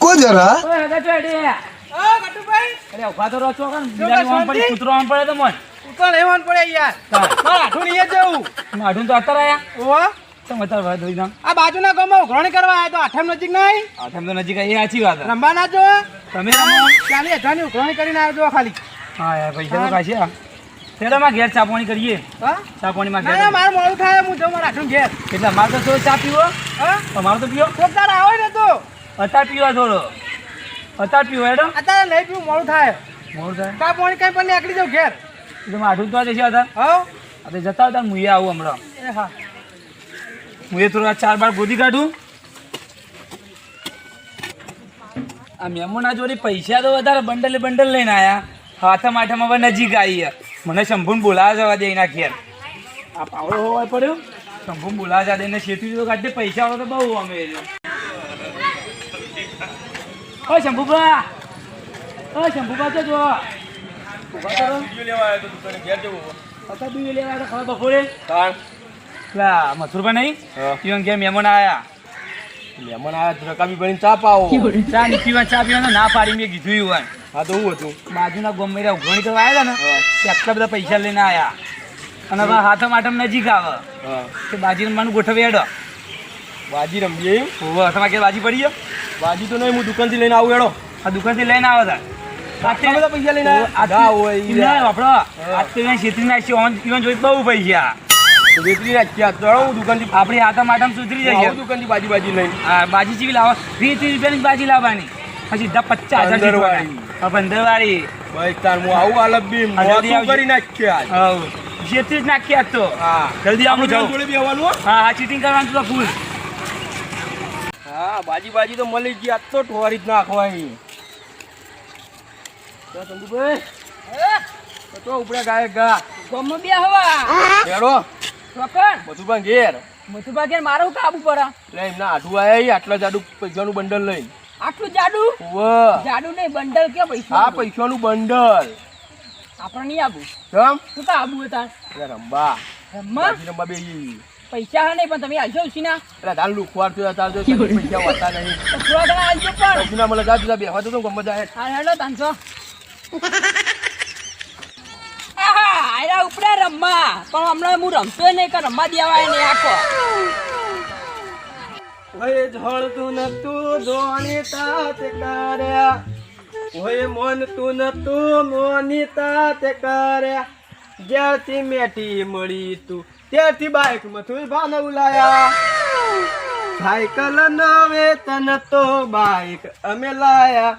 રોકો જરા. ઓય હગા ચોડે ઓ ગટુભાઈ અરે ઉભા તો રહો છો કાન બિલાડી ઓમ પડી કૂતરો ઓમ પડે તો મન ઉતો લેવાનું પડે યાર મારા આઠું નહીં જવું માઢું તો અત્યારે આયા ઓ તમે અત્યારે વાત ધોઈ નામ આ બાજુના ગામમાં ઉઘરાણી કરવા આવ્યા તો આઠમ નજીક નહીં આઠમ તો નજીક આવી સાચી વાત છે. રમવા ના જો તમે રમો 40,000 ની ઉઘરાણી કરીને આવ્યો ખાલી હા યાર પૈસા તો કાશી તેડા માં ઘેર ચા પાણી કરીએ હા ચા પાણી માં ના ઘેર ના મારું મોડું થાય હું જાઉં મારા આઠું ઘેર એટલે મારે તો થોડો ચા પીવો હા તમારો તો પીવો કોક તાર આવે ને તો અત્યારે પીવા થોડો અત્યારે પીવો એડો અત્યારે નહીં પીવું મોડું થાય મોર થાય ચા પાણી કઈ પણ નીકળી જાઉં ઘેર એટલે માઠું તો જશે અત્યારે હા આપણે જતા હતા મુએ આવું હમણાં એ હા મુએ થોડા 4 બાર ગોદી કાઢું આ મેમોના જોડે પૈસા તો વધારે બંડલે બંડલ લઈને આયા હાથમ આઠમ હવે નજીક આવી મને શંભુને બોલાવા જવા દે એના ઘેર આ પાવડો હોવા પડ્યો શંભુને બોલાવા જવા દે એને શેતી તો કાઢે પૈસા વાળો તો બહુ અમે ઓ શંભુબા તો જો બપોરે પેલા મથુરભા નહીં પીવા ગયા મહેમાન આયા મહેમાન આવ્યા રકાબી બની ચા પાવો ચા ની પીવાનો ના પાડી મેં કીધું એવું હા તો હું હતું બાજુના ગોમેરા ઉઘરાણી કરવા આવ્યા હતા ને તે આટલા બધા પૈસા લઈને આયા અને હવે હાથમ આઠમ નજીક આવે તે બાજી રમવાનું ગોઠવી હેડો બાજી રમીએ તમારે ઘેર બાજી પડી બાજી તો નહીં હું દુકાનથી લઈને આવું એડો આ દુકાનથી લઈને આવે હતા બધા પૈસા લઈને આપણો આજ તો છેતરી નાખી ઓન પીવાનું જોઈ બહુ પૈસા વેચી નાખ્યા તો હું દુકાનથી આપણી હાથમ આઠમ સુધરી જશે દુકાનથી બાજી લઈને હા બાજી ચીવી લાવો 20 રૂપિયાની બાજી લાવવાની પછી 50,000 વાળી 15 વાળી ભાઈ તાર હું આવું આલબ બી મોડું કરી નાખ્યા જેથી જ નાખી આજ તો હા જલ્દી આવું જાવ જોડે બેવાનું હા ચીટિંગ કરવાનું તો ફૂલ હા બાજી તો મળી ગઈ આજ તો ઠોરી જ નાખવાની તો સંદુભાઈ તો ઉપડે ગાય ગા ગમ બે હવા બેડો ચોકન બધું પણ ઘેર મથુબા કે મારું કાબુ પર એટલે એમના આઠું આયા આટલા જાડું પૈસાનું બંડલ લઈને આટલું જાડુ વાહ જાડુ નહીં બંડલ કે પૈસા હા પૈસાનું બંડલ આપણે નહીં આબુ કેમ શું કા આબુ હતા એટલે રંબા રમ્મા રંબા બેહી પૈસા હા નહીં પણ તમે આવશો ઉસીના એટલે તાર લુખવાર થયો તાર જો પૈસા હોતા નહીં તો થોડા ઘણા આવજો પણ ઉસીના મને જા તું બેહવા તો ગમ જાય હા હેડો તાનસો આયા ઉપડે રમ્મા પણ હમણાં હું રમતો નહીં કે રમવા દેવાય નહીં આખો ઓય ઝળતું નતું ધોણી તાત કર્યા ઓય મોનતું નતું મોની તાત કર્યા જ્યારથી મેઠી મળી તું ત્યારથી બાઈક મથુર ભાને ઉલાયા સાયકલ નવે તન તો બાઈક અમે લાયા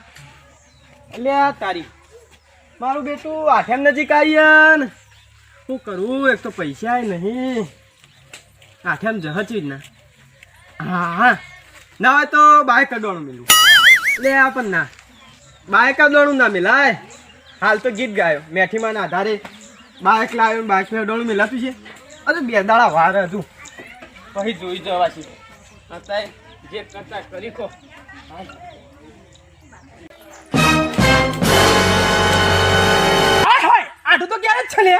અલ્યા તારી મારું બેટું આઠમ નજીક આવીએ ને શું કરું એક તો પૈસા નહીં આઠમ જહચી જ ના હા ના હોય તો બાઈક અડવાનું મેલું લે આ પણ ના બાઈક અડવાનું ના મેલાય હાલ તો ગીત ગાયો મેઠીમાં આધારે બાઈક લાવ્યો બાઈક અડવાનું મેલાતું છે અરે બે દાડા વાર હતું પછી જોઈ જવા છે અત્યારે જે કરતા કરી કો આઠું તો ક્યારે જ છે લે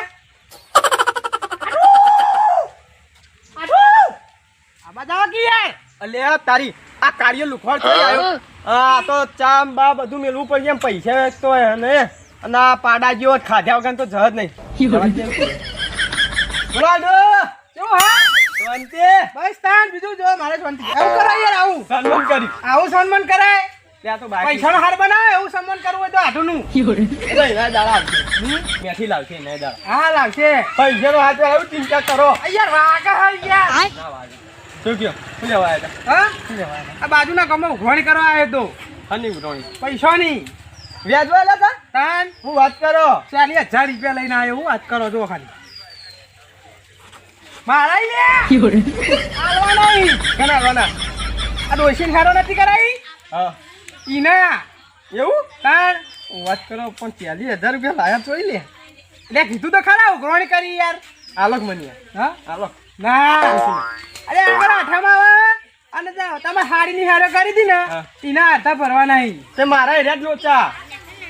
અલ્યા તારી આ કાર્ય લુખવાડ થઈ આવ્યો હા તો ચામ બા બધું મેલવું પડી એમ પૈસા તો ને અને આ પાડા જેવો ખાધ્યા વગર તો જજ નહીં બોલાડો કેવું હા શાંતિ બસ તાન બીજું જો મારે શાંતિ આવું કરાય યાર આવું સન્માન કરી આવું સન્માન કરાય ત્યાં તો બાકી પૈસાનો હાર બનાવે એવું સન્માન કરવું હોય તો આઠુંનું એટલે એના દાડા મેથી લાવશે એના દાડા હા લાવશે પૈસાનો હાથ આવું ચિંતા કરો યાર વાગા યાર ના વાગા શું કયો શું લેવા આવ્યા હતા હા શું લેવા આવ્યા આ બાજુના ગામમાં ઉઘરાણી કરવા આવ્યો તો હની ઉઘરાણી પૈસાની વ્યાજ વાળા હતા તાન હું વાત કરો 40,000 રૂપિયા લઈને આવ્યો હું વાત કરો જો ખાલી મારા આલવા નહીં ઘણા ઘણા આ ડોશીને હારો નથી કરાવી હા ઈના એવું તાન વાત કરો પણ 40,000 રૂપિયા લાયા ચોઈ લે એટલે કીધું તો ખરા ઉઘરાણી કરી યાર આલોક મની હા આલોક ના અરે આગળ આઠામાં આવે અને તમે હાડીની હારો કરી દી ને એના હાથા ભરવા નહીં તે મારા હેરા જ લોચા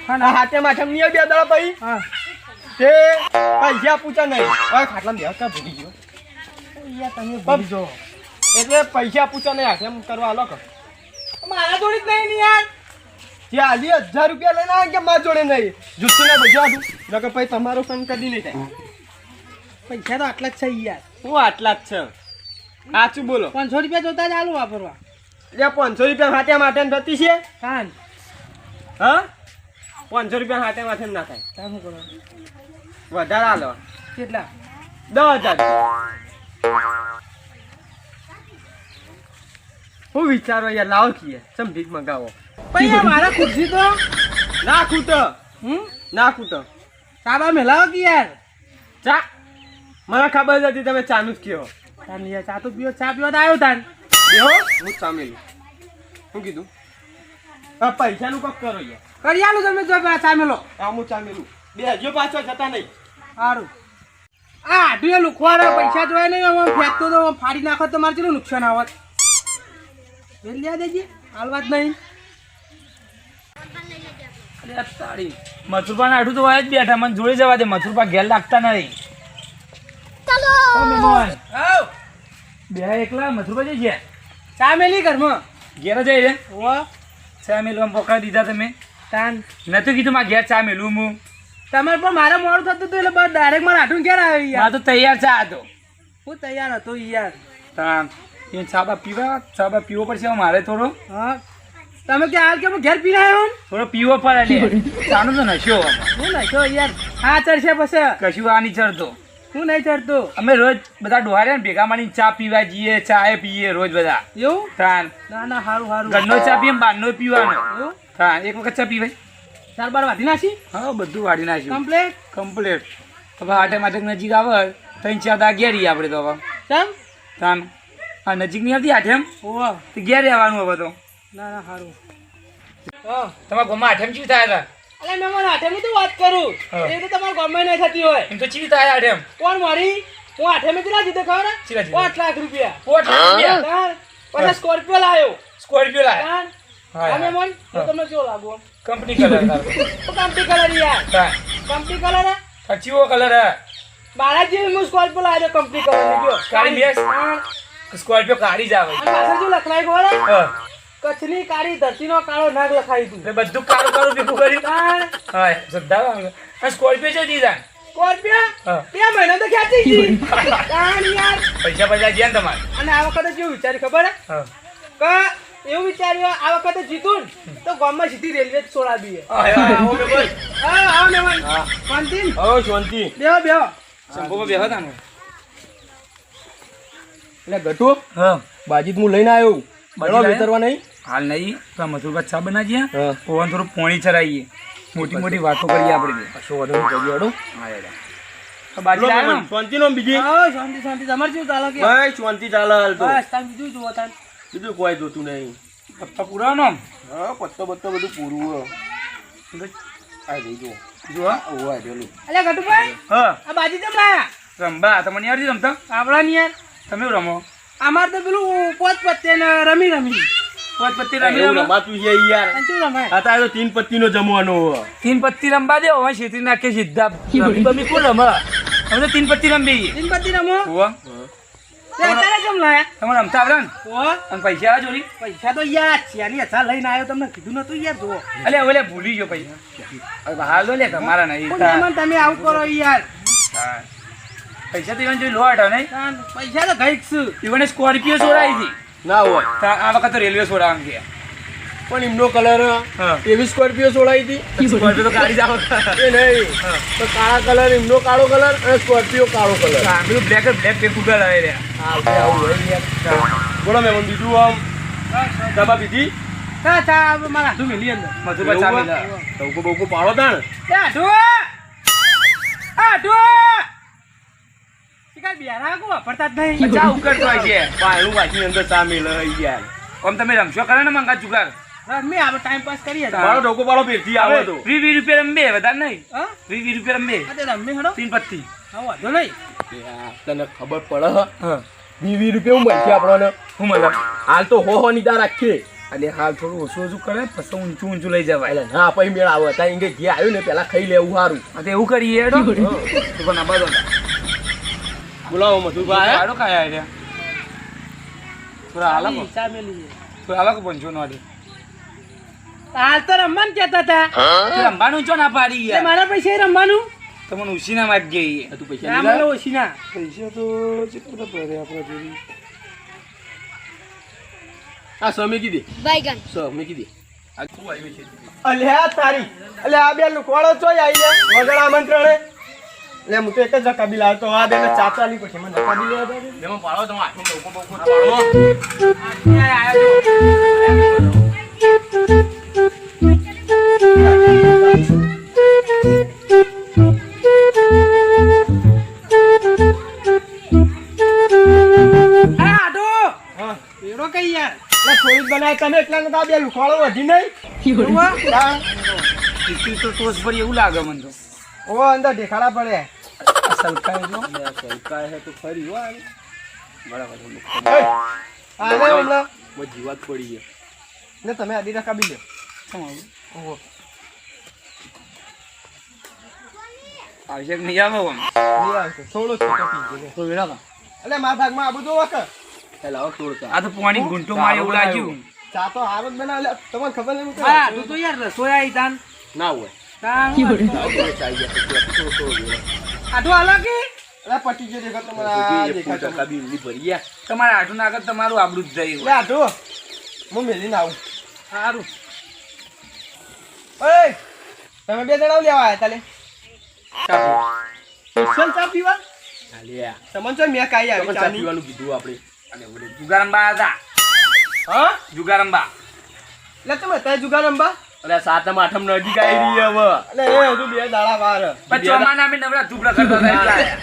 અને હાથે માથે નહીં બે દાડા ભાઈ હા તે પૈસા પૂછા નહીં હવે ખાટલામાં બેસતા ભૂલી ગયો યાર તમે ભૂલી જો એટલે પૈસા પૂછા નહીં હાથે કરવા આલો મારા જોડી જ નહીં યાર જે આલી 1000 રૂપિયા લઈને આવે કે માર જોડે નહીં જુઠ્ઠું ના બજા દઉં નકર પછી તમારો ફોન કદી નહીં થાય પૈસા તો આટલા જ છે યાર હું આટલા જ છે સાચું બોલો 500 રૂપિયા જોતા જ આલુ વાપરવા એટલે 500 રૂપિયા હાટે માટે થતી છે કાન હા 500 રૂપિયા હાટે માથે ના થાય કામ કરો વધારે હાલો કેટલા 10,000 હું વિચારો યાર લાવો કીએ સમ ભીખ મંગાવો પૈયા મારા ખુરશી તો ના ખૂટો ના ખૂટો સાબા મેલાવો કે યાર ચા મને ખબર જ હતી તમે ચાનું જ કયો તાન યાર ચા તો પીવો ચા પીવા તો આવ્યો તાન બેહો હું ચા મેલું શું કીધું હા પૈસાનું કોક કરો યાર કરી આલું તમે જો ચા મેલો હા હું ચા મેલું બે હજો પાછો જતા નહીં સારું આ આડુએ લુખવાના પૈસા જોયા નહીં આમ ફેંકતો તો ફાડી નાખો તો મારે કેટલું નુકસાન આવત વેલ લ્યા દેજે હાલ વાત નહીં અરે તારી મથુરપા આઠું તો હોય જ બેઠા મને જોડે જવા દે મથુરપા ઘેર લાગતા નહીં ઓ મેમોન બે એકલા મથુરપા જઈ ગયા ચા મેલી ઘરમાં ઘેર જઈ રે ઓ ચા મેલવા પકડી દીધા તમે તાન નતું કીધું મારે ઘેર ચા મેલું હું તમારે પણ મારે મોડું થતું હતું એટલે બસ ડાયરેક્ટ મારા આઠું ક્યારે આવ્યું યાર મારે તો તૈયાર ચા હતો હું તૈયાર હતો યાર તાન એ ચા બા પીવો પડશે હવે મારે થોડો હા તમે કે હાલ કે હું ઘેર પીને આવ્યો થોડો પીવો પડે લે ચાનો તો નશો હું નશો યાર હા ચડશે પછી કશું આ નહીં ચડતો હું નહીં ચડતો અમે રોજ બધા ડોહારે ભેગા મળીને ચા પીવા જઈએ ચા પીએ રોજ બધા એવું તાન ના ના સારું સારું ઘરનો ચા પીએ બહારનો પીવાનો એવું હા એક વખત ચા પીવાય ચાર બાર વાધી નાખી હા બધું વાળી નાખ્યું કમ્પ્લેટ કમ્પ્લીટ હવે આટે માટે નજીક આવે 3-4 દા ઘેર રહીએ આપણે તો હવે ચમ તાન આ નજીક નહીં આવતી આઠેમ ઓવા તો ઘેર રહેવાનું હવે તો ના ના સારું હા તમારા ગામમાં આઠેમ ચીવી થાય હતા અલે મેં મને આઠેમી તો વાત કરું હા. એ તો તમારા ગામમાં નહીં થતી હોય એમ તો ચીવી થાય આઠેમ કોણ મારી હું આઠેમી કેટલા જીતે ખબર કેટલા જીતે? 5 લાખ રૂપિયા પોટ રૂપિયા તાર પછી સ્કોર્પિયો લાવ્યો સ્કોર્પિયો લાય તાર હા, અમે હા. મન હું તમને જો લાગુ કંપની કલર તો કંપની કલર યાર તાન કંપની કલર કચીવો કલર હે બાલાજી હું સ્કોર્પિયો લાવ્યો કંપની કલર ની જો કાળી બેસ હા. સ્કોર્પિયો કાળી જ આવે અને પાછળ શું લખલાઈ ગયો હા. કચ્છની કાળી ધરતીનો કાળો નાગ લખાઈ તું એટલે બધું કાળું કાળું ભેગું કર્યું તાર હા શ્રદ્ધા આ સ્કોર્પિયો છે દીધા સ્કોર્પિયો હા. 2 મહિના તો ખેંચી ગઈ તાણ યાર પૈસા ગયા ને તમારે અને આ વખતે કેવું વિચાર્યું ખબર હે હા કે એવું વિચાર્યું આ વખતે જીતું ને તો ગામમાં સીધી રેલવે જ છોડાવી દઈએ હા, હા, હા, ઓમે બોલ. હા આવ ને મન હા. શાંતિ હવે શાંતિ બેહો બેહો શંભુમાં બેહો તાનું. એટલે ગટુ હા બાજી હું લઈને આવ્યો બાજી બળો લાયા? વિતરવા નહીં હાલ નહીં તો મથુરબા ચા બનાવીએ હા. ઓવન થોડું પોણી ચરાવીએ મોટી મોટી વાતો કરીએ આપણે બે. કશો વાંધો નહીં કરી હેડો હા યાર. તો બાજી લાવ્યો ને? શાંતિ નો બીજી હા શાંતિ શાંતિ તમારે શું ચાલે કે ભાઈ શાંતિ ચાલે હાલ તો બસ તમે બીજું જુઓ તાન બીજું કોઈ જોતું નહીં પપ્પા પુરાવાનો આમ? હા પત્તો બત્તો બધું પૂરું આ જઈ જો જો હા. ઓવા રેલું અલ્યા ગટુભાઈ હા આ બાજી કેમ લાયા રંબા તમને યાર રમતા આપણા ની યાર તમે એવું રમો અમાર તો પેલું પોચ પત્તે ને રમી પોચ પત્તી રમી એવું રમો રમાતું છે યાર અને શું રમાય આ તારે તો 3 પત્તીનો જમવાનો તીન પત્તી રમવા દે હવે છેતરી નાખે સીધા રમી બમી કોણ રમે અમે તો તીન પત્તી રમી તીન પત્તી રમો હોવા તે અત્યારે કેમ લાયા તમે રમતા આવડે ને ઓ અને પૈસા આ જોડી પૈસા તો યાર 40,000 લઈને આવ્યો તમને કીધું નતું યાર જુઓ અલે ઓલે ભૂલી ગયો પૈસા હવે હાલ દો લે તમારા નહીં પણ એમાં તમે આવું કરો યાર હા. પૈસા તો ઈવન જોઈ લોટ હે નહીં તાન પૈસા તો ગઈક છું ઈવન સ્કોર્પિયો છોડાવી હતી ના હોય આ વખત તો રેલવે છોડાવવાનું કે પણ એમનો કલર હા. એવી સ્કોર્પિયો સોડાઈ હતી સ્કોર્પિયો તો કાઢી જાવ એ નહીં તો કાળા કલર એમનો કાળો કલર અને સ્કોર્પિયો કાળો કલર પેલું બ્લેક ભેગું આવે રહ્યા આ આવું હોય ને યાર બોલો મેં બીજું આમ દબા પીધી ચા ચા આપણે મારા હાથું મેલી અંદર મધુબા ચા મેલા ટવકો બવકો પાડો તાણ એ હાથું હાથું શિકાર બિયારા કો વાપરતા જ નહીં ચા ઉકળતો હોય છે પાયણું વાંચી અંદર ચા મેલે યાર આમ તમે રમશો કરે ને મંગા ચુકાર રમી આપણે ટાઈમ પાસ કરીએ તો. પાડો ટવકો પાડો ફેરથી આવે તો 20 રૂપિયા રમે વધારે નહીં હા 20 રૂપિયા રમે આ તે રમી હડો તીન પત્તી હા વાંધો નહીં તને ખબર પડે હ હા 20 રૂપિયા હું મળશે આપણને હું મતલબ હાલ તો હો ની તાર રાખીએ એટલે હાલ થોડું ઓછું ઓછું કરે પછી ઊંચું ઊંચું લઈ જવાય એટલે ના પછી મેળ આવે ત્યાં ઇંગે જે આવ્યું ને પેલા ખાઈ લેવું સારું હા તો એવું કરીએ હેડો તો પણ આ બધો બોલાવો મધુભાઈ આડો ખાયા એટલે થોડા હાલા ચા મેલી છે. થોડા હાલા કો પંચો નો આડે હાલ તો રમવાનું કહેતા હતા તે રમવાનું ચો ના પાડી એટલે યાર મારા પૈસા રમવાનું તમને ઉસીના માં ગઈ તું પૈસા ના લઈ મને લે. ઓછી ના પૈસા તો કેટલા પડે આપણા જોડી આ સમી કીધી Baigan. સમી કીધી અલ્યા તારી અલ્યા આ બે લુકવાળો ચોય આવી લે વગર આમંત્રણે એટલે હું તો એક જ રકાબી લાવતો આ બેને ચાચાની પછી મને રકાબી લેવા દે એમાં પાડો તમે આટલું લોકો બહુ પાડો હા આડો હા એરો કઈ યાર એટલે થોડી જ બનાય તમે એટલા ને તો આ બે લુકવાળો વધી નહીં જોવા? ટીકી તો ટોસ ભરી એવું લાગે મને તો ઓ અંદર દેખાડા પડે સલકાય જો સરકાર હે તો ખરી હો બરાબર આ લે હમણાં જીવાત પડી છે ને તમે આડી રકાબી લ્યો ઓહો આવશે કે નહીં આવે આમ નહીં આવશે થોડો છોટો પીજે તો વેરા એટલે મારા ભાગમાં આબુ જોવા કે એટલે આવો થોડો આ તો પાણી ગુંટો મારે એવું લાગ્યું ચા તો હારો જ બનાવે તમને ખબર નહીં હા આડો તો યાર રસોઈ આવી તાન ના હોય તાન આડો હાલો કે એટલે પટી જે દેખો તમારા દેખાતો કબી ની ભરી તમારે આઠું નાગત તમારું આબડું જ જાય એટલે આઢો હું મેલીને આવું સારું ઓય તમે બે જણા લેવા આવ્યા તાલે સ્પેશિયલ ચા પીવા ચાલ્યા તમને તો મેં કાઈ આવી ચા પીવાનું કીધું આપણે અને ઓલે જુગારંબા હતા હા જુગારંબા એટલે તમે ત્યાં જુગાર અંબા અરે સાતમ આઠમ નજીક આવી રહી હવે એટલે એ હજુ બે દાડા વાર પછી ચોમાના અમે નવરા ઝૂપડા કરતા હતા એટલે આયા.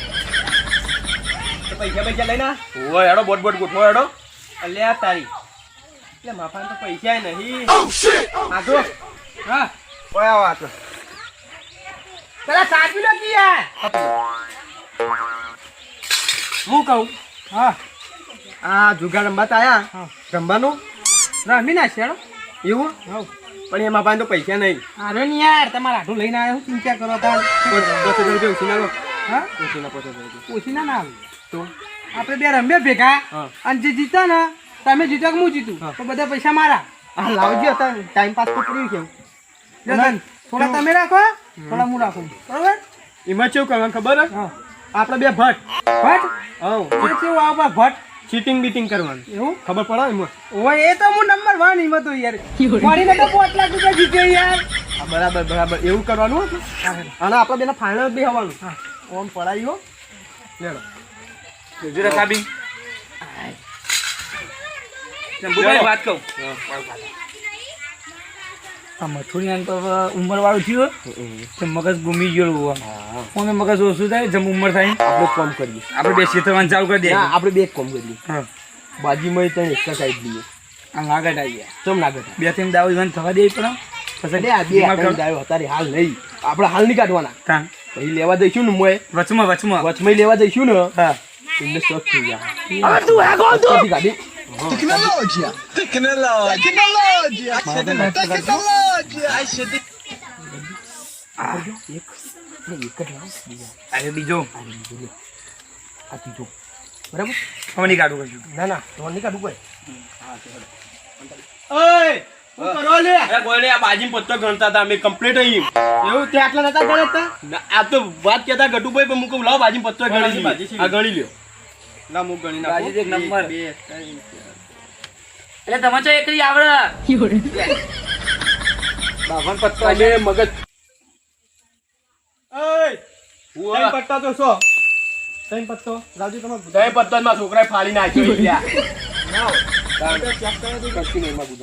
તો પૈસા લઈને ઓય હેડો બોટ બોટ ગોઠવો હેડો અલ્યા તારી એટલે માફાન તો પૈસા નહીં આજો હા ઓય આવો આજો પેલા સાચું નથી યાર હું કહું હા આ જુગાર રમવા તો આયા હા. રમવાનું રમી ના શેડો એવું હવ પણ એમાં પાસે તો પૈસા નહીં આરો ને યાર તમારે આટલું લઈને આવ્યો હું ચિંતા કરો તાર 5000 રૂપિયા ઉછીના લો હા ઉછીના 5000 રૂપિયા ઓછી ના આવે તો આપણે બે રમ્યા ભેગા હા. અને જે જીતા ને તમે જીતો કે હું જીતું હા. તો બધા પૈસા મારા આ લાવજો અત્યારે ટાઈમ પાસ તો કર્યું કેવું લે તન. થોડા તમે રાખો થોડા હું રાખું બરોબર એમાં કેવું કરવાનું ખબર હે? હા આપણે બે ભટ્ટ ભટ હવ એ કેવું આવા ભટ ચીટિંગ બીટિંગ કરવાનું એવું ખબર પડે એમાં ઓય એ તો હું નંબર 1 એમાં તો યાર મારીને તો 5 લાખ રૂપિયા જીત્યો યાર હા, બરાબર બરાબર એવું કરવાનું હતું અને આપણે બેના ફાઇનલ બી હવાનું હા. ઓમ પડાવી હો લેડો જોજો રકાબી શંભુભાઈ વાત કહું આ મથુરિયાન તો ઉંમર વાળું થયું તો મગજ ઘૂમી ગયું અમે મગજ ઓછું થાય જેમ ઉંમર થાય આપણે કોમ કરીએ આપણે બે ક્ષેત્રમાં ચાલુ કરી દઈએ ના આપણે બે કોમ કરીએ હા બાજીમાં ત્રણ એક્સ્ટ્રા સાઈડ લઈએ આ આગળ આવી ગયા ચમ લાગે બે ત્રણ દાવ ઇવન થવા દે પણ એટલે આ બે ત્રણ દાયો અત્યારે હાલ નહીં આપણે હાલ નહીં કાઢવાના તાન પછી લેવા જઈશું ને મોય વચમાં વચમાં વચમાં લેવા જઈશું ને હા એટલે શોખ થઈ જાય હવે તું હે કોણ તું ગાડી અરે બીજો આ ત્રીજો બરાબર હવે નહીં કાઢું કશું ના ના તો નહીં કાઢું કોઈ ઓય હું કરો લે અરે બોલે આ બાજી પત્તો ગણતા હતા અમે કમ્પ્લીટ અહીં એવું તે આટલા નતા ગણતા આ તો વાત કહેતા ગટુભાઈ પણ મુકમ લાવ બાજી પત્તો ગણી બાજી લઈએ. આ ગણી લ્યો ના હું ગણી બાજી નાખું એક નંબર. 2 3 એટલે તમે તો એકરી આવડે બાવન પત્તો અને મગજ ઓય ઉવા. ત્રણ પત્તા તો સો ત્રણ પત્તો રાજુ તમે દહીં પત્તો માં છોકરાએ ફાડી નાખ્યો ઈ લ્યા.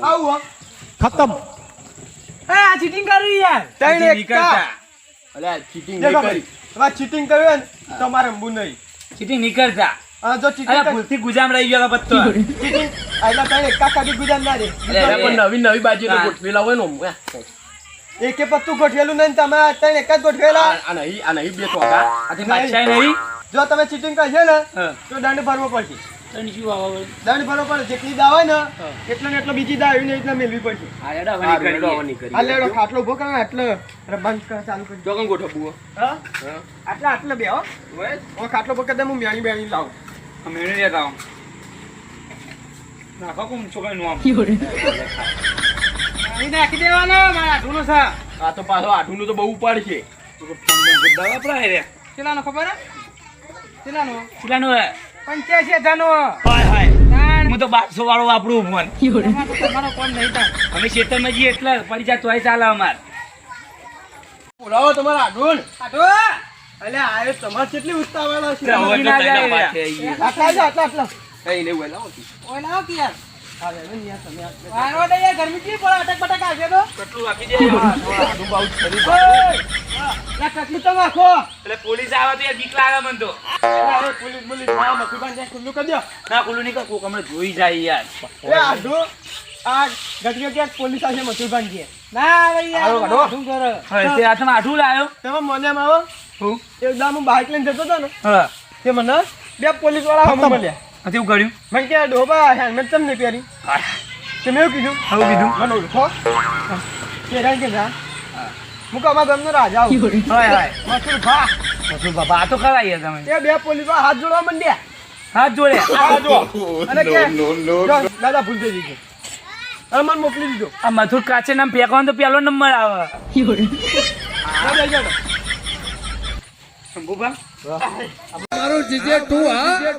આવો એ આ ચીટિંગ કરી યાર ત્રણ એક નીકળતા અલ્યા ચીટિંગ દેખો નહીં કરી તમારે ચીટિંગ કર્યું ને તમારે રમવું નહીં ચીટિંગ નીકળતા અને જો અરે ચીટિંગ ભૂલથી ગુજામ રહી ગયો પત્તો ચીટિંગ આટલા ત્રણ એકા કાઢી ગુજાર ના રે અરે પણ નવી નવી બાજી તો હા. ગોઠવેલા હોય ને ઓમ. એકે પત્તું ગોઠવેલું નહીં તમે આ ત્રણ એક જ ગોઠવેલા આ નહીં બે ચોગા આથી બાદશાહ નહીં જો તમે ચીટિંગ કરશો ને હા તો દંડ ભરવો પડશે તને શું આવે દંડ ભરવો પડે જેટલી દાવ હોય ને એટલો ને એટલો બીજી દાવ ને એટલા મેળવી પડશે આ રેડા આ વળી રેડો કરી આવવાની કરી. આ લેડો ખાટલો ઉભો કરો ને એટલે બંધ કર ચાલુ કરી ચોકન ગોઠવવું હા આટલા આટલા બે હો હું ખાટલો ઉભો કરી દે હું મેણી બેણી લાવું અમે એને લેતા આવો નાખો કોમ છોકરાનું આમ અહીં નાખી દેવાનો મારા આઠુંનો છે આ તો પાછો આઠુંનું તો બહુ ઉપાડ છે દવા પડાય રે કેટલાનો ખબર હે કેટલાનો કેટલાનું હે? 85,000 હાય હાય તાણ હું તો 1200 વાળો વાપરું ફોન એમાં તો તમારો કોણ નહીં તાણ અમે ખેતરમાં જઈએ એટલે પડી જાય તોય ચાલે અમાર બોલાવો તમારા આઠું આઠું અલ્યા આ તમારે કેટલી ઉતાવળ છે હવે તો ના તૈના જાય વાત રે. છે આટલા કઈ નહીં બોલાવો ઓય લાવો કે યાર હા લે યાર તમે આટલા. વારો દે યાર ગરમી થી પણ અટક પટક આવશે તો કેટલું રાખી દે આઠું બહુ શરીર લા કટલું તો નાખો એટલે પોલીસ આવે તો યાર બીક લાગે મને તો એ પોલીસ હા મકુબાન જાય ખુલ્લું કરી દો ના ખુલ્લું નહીં કર કોક હમણાં જોઈ જાય યાર એ આડો આ ગટકે ક્યાંક પોલીસ આવશે મકુબાન છે ના ભાઈ યાર હાલો, હાલો. આઠું કરો હવે તે હાથમાં આઠું લાયો તમે મને એમ આવો હું એકદમ હું બાઇક લઈને જતો હતો ને હા તે મને બે પોલીસ વાળા હમ મળ્યા આ તેવું કર્યું મને કે ડોબા હેલ્મેટ કેમ નહીં પહેરી તે મેં એવું કીધું હવે કીધું મને ઓળખો પહેરાય કે જા હું કમા ગમનો રાજા આવું હાય હાય મસ્ત ભા મતલબ બાબા આ તો ખરા યાર તમે એ બે પોલીસ વાળા હાથ જોડવા માંડ્યા હાથ જોડે આ જો અને કે જો દાદા ભૂલ થઈ ગઈ અને મને મોકલી દીધો આ મથુર કાચે નામ ફેંકવાનો તો પહેલો નંબર આવે ના જઈ જાડો શંભુભા મારું જીજે તું હા